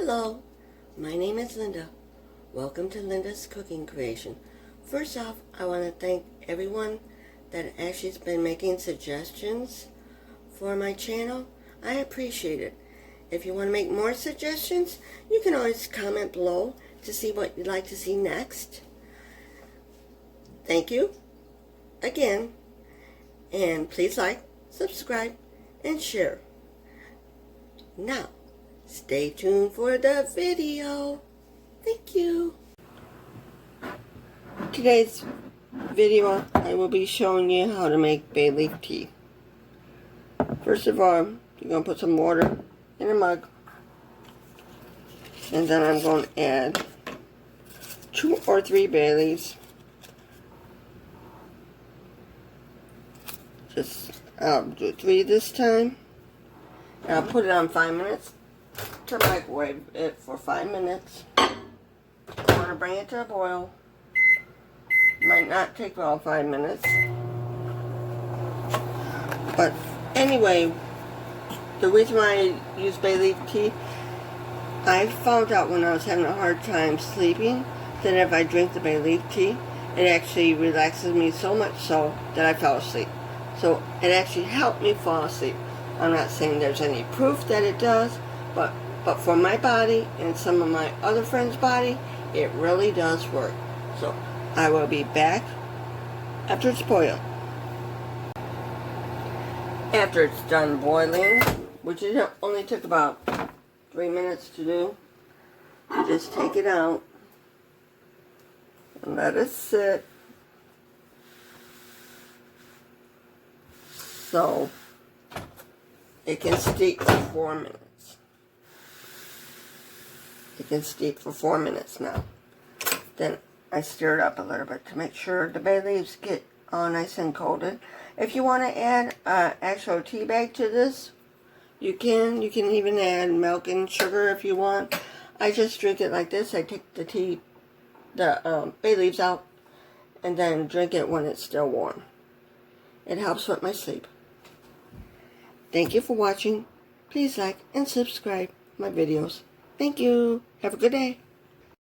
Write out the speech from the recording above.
Hello, my name is Linda. Welcome to Linda's Cooking Creation. First off, I want to thank everyone that actually has been making suggestions for my channel. I appreciate it. If you want to make more suggestions, you can always comment below to see what you'd like to see next. Thank you again, and please like, subscribe, and share. Now, stay tuned for the video. Thank you. Today's video, I will be showing you how to make bay leaf tea. First of all, you're going to put some water in a mug. And then I'm going to add 2 or 3 bay leaves. I'll do 3 this time. And I'll put it on 5 minutes to microwave it for 5 minutes. I'm going to bring it to a boil. Might not take all 5 minutes. But anyway, the reason why I use bay leaf tea, I found out when I was having a hard time sleeping that if I drink the bay leaf tea, it actually relaxes me so much so that I fell asleep. So it actually helped me fall asleep. I'm not saying there's any proof that it does, but for my body and some of my other friends' body, it really does work. So I will be back after it's boiled. After it's done boiling, which it only took about 3 minutes to do, you just take it out and let it sit. So it can steep for 4 minutes. It can steep for 4 minutes now. Then I stir it up a little bit to make sure the bay leaves get all nice and coated. If you want to add an actual tea bag to this, you can. You can even add milk and sugar if you want. I just drink it like this. I take the bay leaves out and then drink it when it's still warm. It helps with my sleep. Thank you for watching. Please like and subscribe my videos. Thank you. Have a good day.